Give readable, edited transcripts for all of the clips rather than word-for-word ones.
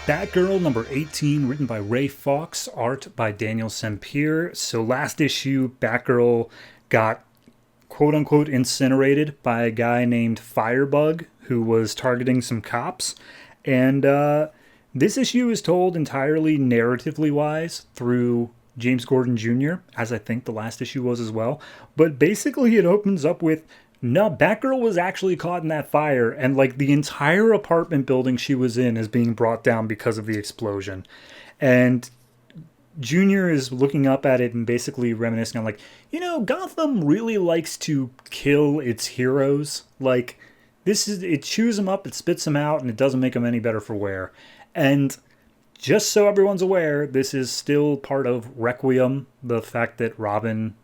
Batgirl number 18, written by Ray Fawkes, art by Daniel Sempier. So last issue, Batgirl got quote-unquote incinerated by a guy named Firebug who was targeting some cops. And this issue is told entirely narratively wise through James Gordon Jr., as I think the last issue was as well. But basically it opens up with, no, Batgirl was actually caught in that fire, and like the entire apartment building she was in is being brought down because of the explosion. And Junior is looking up at it and basically reminiscing on like, Gotham really likes to kill its heroes. Like, it chews them up, it spits them out, and it doesn't make them any better for wear. And just so everyone's aware, this is still part of Requiem, the fact that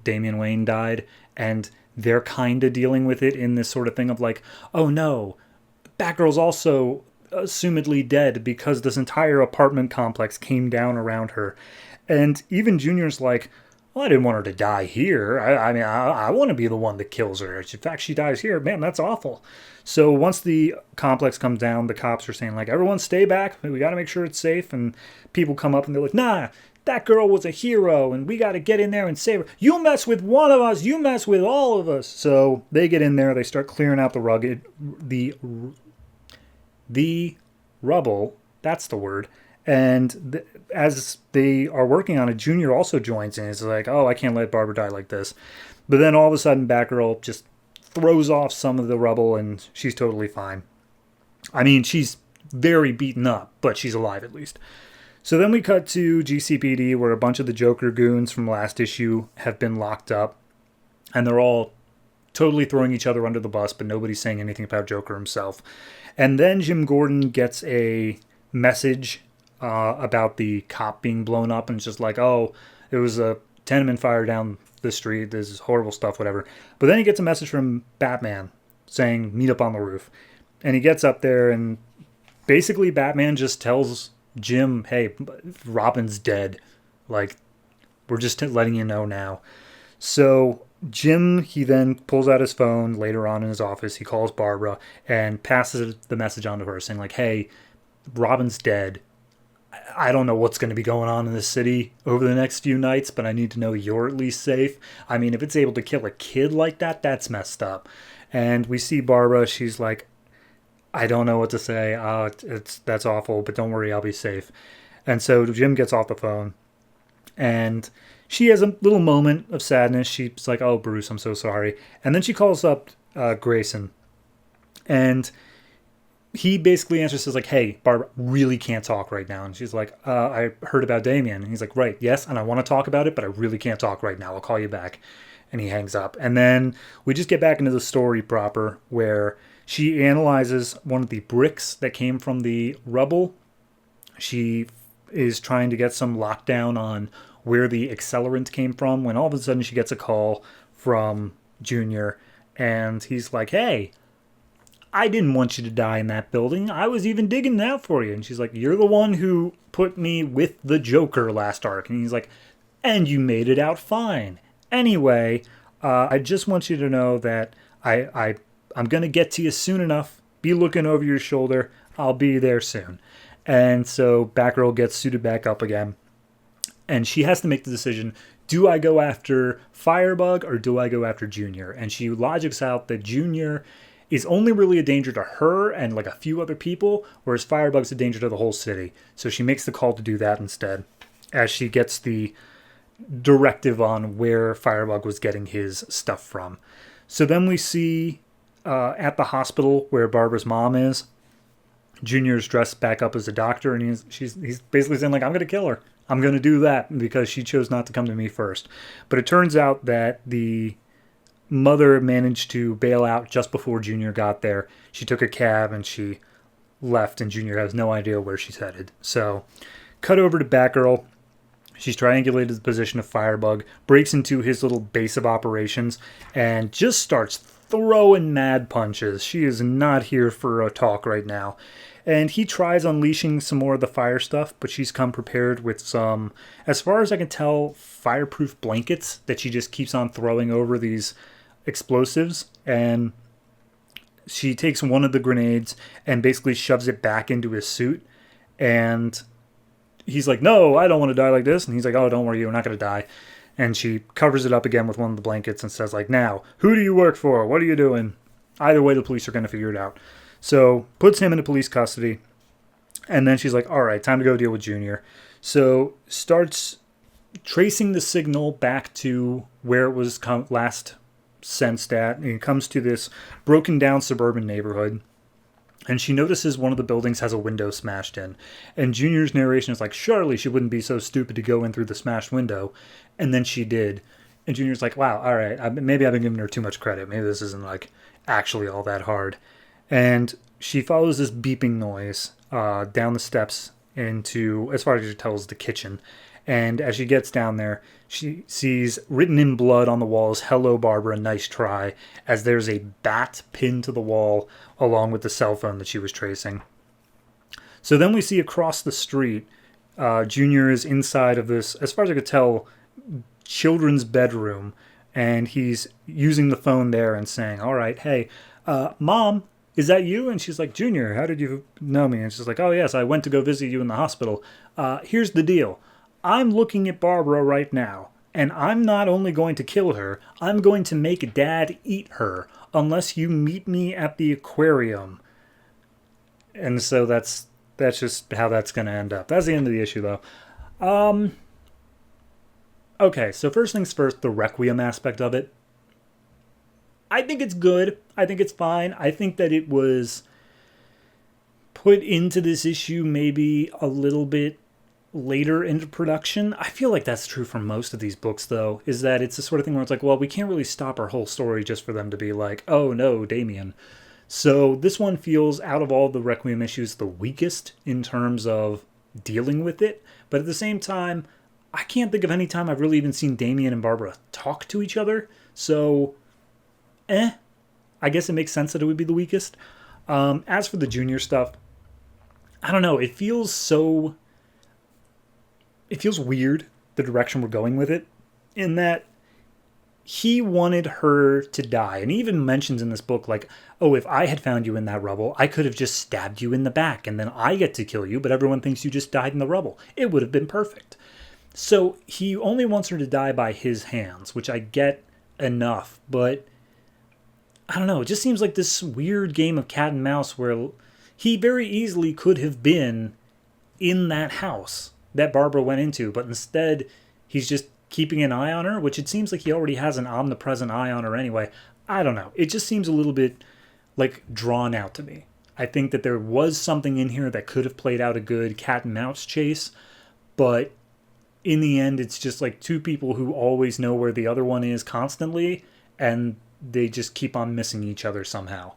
Damian Wayne died, and they're kind of dealing with it in this sort of thing of like, oh no, Batgirl's also assumedly dead because this entire apartment complex came down around her. And even Junior's like, well, I didn't want her to die here. I want to be the one that kills her. In fact, she dies here. Man, that's awful. So once the complex comes down, the cops are saying like, everyone stay back. We got to make sure it's safe. And people come up and they're like, nah, that girl was a hero and we got to get in there and save her. You mess with one of us, you mess with all of us. So they get in there, they start clearing out the rubble. That's the word. And as they are working on it, Junior also joins in. It's like, oh, I can't let Barbara die like this. But then all of a sudden, Batgirl just throws off some of the rubble and she's totally fine. I mean, she's very beaten up, but she's alive at least. So then we cut to GCPD, where a bunch of the Joker goons from last issue have been locked up. And they're all totally throwing each other under the bus, but nobody's saying anything about Joker himself. And then Jim Gordon gets a message about the cop being blown up, and it's just like, oh, it was a tenement fire down the street, this is horrible stuff, whatever. But then he gets a message from Batman saying, meet up on the roof. And he gets up there, and basically Batman just tells Jim, hey, Robin's dead. Like, we're just letting you know now. So Jim, he then pulls out his phone later on in his office. He calls Barbara and passes the message on to her saying like, hey, Robin's dead. I don't know what's going to be going on in this city over the next few nights, but I need to know you're at least safe. I mean, if it's able to kill a kid like that, that's messed up. And we see Barbara. She's like, I don't know what to say. That's awful, but don't worry, I'll be safe. And so Jim gets off the phone, and she has a little moment of sadness. She's like, oh, Bruce, I'm so sorry. And then she calls up Grayson, and he basically answers, says like, hey, Barbara, really can't talk right now. And she's like, I heard about Damien. And he's like, right, yes, and I want to talk about it, but I really can't talk right now. I'll call you back. And he hangs up. And then we just get back into the story proper, where she analyzes one of the bricks that came from the rubble. She is trying to get some lockdown on where the accelerant came from, when all of a sudden she gets a call from Junior, and he's like, hey, I didn't want you to die in that building. I was even digging it out for you. And she's like, you're the one who put me with the Joker last arc. And he's like, and you made it out fine. Anyway, I just want you to know that I'm going to get to you soon enough. Be looking over your shoulder. I'll be there soon. And so Batgirl gets suited back up again. And she has to make the decision, do I go after Firebug or do I go after Junior? And she logics out that Junior is only really a danger to her and like a few other people, whereas Firebug's a danger to the whole city. So she makes the call to do that instead, as she gets the directive on where Firebug was getting his stuff from. So then we see at the hospital where Barbara's mom is, Junior's dressed back up as a doctor, and he's basically saying like, I'm going to kill her. I'm going to do that because she chose not to come to me first. But it turns out that the mother managed to bail out just before Junior got there. She took a cab and she left, and Junior has no idea where she's headed. So cut over to Batgirl. She's triangulated the position of Firebug, breaks into his little base of operations, and just starts throwing mad punches. She is not here for a talk right now. And he tries unleashing some more of the fire stuff, but she's come prepared with some, as far as I can tell, fireproof blankets that she just keeps on throwing over these explosives. And she takes one of the grenades and basically shoves it back into his suit. And he's like, no, I don't want to die like this. And he's like, oh, don't worry, you're not going to die. And she covers it up again with one of the blankets and says, like, now, who do you work for? What are you doing? Either way, the police are going to figure it out. So puts him into police custody. And then she's like, all right, time to go deal with Junior. So starts tracing the signal back to where it was last sensed at. And it comes to this broken down suburban neighborhood. And she notices one of the buildings has a window smashed in. And Junior's narration is like, surely she wouldn't be so stupid to go in through the smashed window. And then she did. And Junior's like, wow, all right, maybe I've been giving her too much credit. Maybe this isn't like actually all that hard. And she follows this beeping noise down the steps into, as far as she tells, the kitchen. And as she gets down there, she sees written in blood on the walls, hello, Barbara, nice try, as there's a bat pinned to the wall along with the cell phone that she was tracing. So then we see across the street, Junior is inside of this, as far as I could tell, children's bedroom, and he's using the phone there and saying, all right, hey, Mom, is that you? And she's like, Junior, how did you know me? And she's like, oh, yes, I went to go visit you in the hospital. Here's the deal. I'm looking at Barbara right now, and I'm not only going to kill her, I'm going to make Dad eat her unless you meet me at the aquarium. And so that's just how that's going to end up. That's the end of the issue, though. Okay, so first things first, the Requiem aspect of it. I think it's good. I think it's fine. I think that it was put into this issue maybe a little bit later into production. I feel like that's true for most of these books, though, is that it's the sort of thing where it's like, well, we can't really stop our whole story just for them to be like, oh no, Damien. So this one feels, out of all the Requiem issues, the weakest in terms of dealing with it. But at the same time, I can't think of any time I've really even seen Damien and Barbara talk to each other. So, I guess it makes sense that it would be the weakest. As for the Junior stuff, I don't know. It feels weird, the direction we're going with it, in that he wanted her to die. And he even mentions in this book, like, oh, if I had found you in that rubble, I could have just stabbed you in the back, and then I get to kill you, but everyone thinks you just died in the rubble. It would have been perfect. So he only wants her to die by his hands, which I get enough, but I don't know. It just seems like this weird game of cat and mouse where he very easily could have been in that house that Barbara went into, but instead he's just keeping an eye on her, which it seems like he already has an omnipresent eye on her anyway. I don't know. It just seems a little bit like drawn out to me. I think that there was something in here that could have played out a good cat and mouse chase, but in the end it's just like two people who always know where the other one is constantly, and they just keep on missing each other somehow.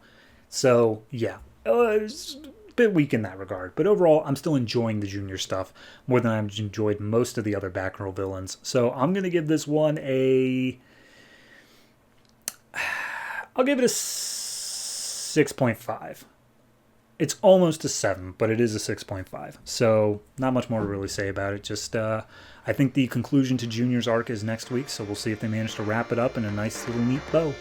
So yeah, it's a bit weak in that regard, but overall I'm still enjoying the Junior stuff more than I've enjoyed most of the other Batgirl villains. So I'm gonna give this one I'll give it a 6.5. It's almost a 7, but it is a 6.5. So not much more to really say about it. Just I think the conclusion to Junior's arc is next week, so we'll see if they manage to wrap it up in a nice little neat bow.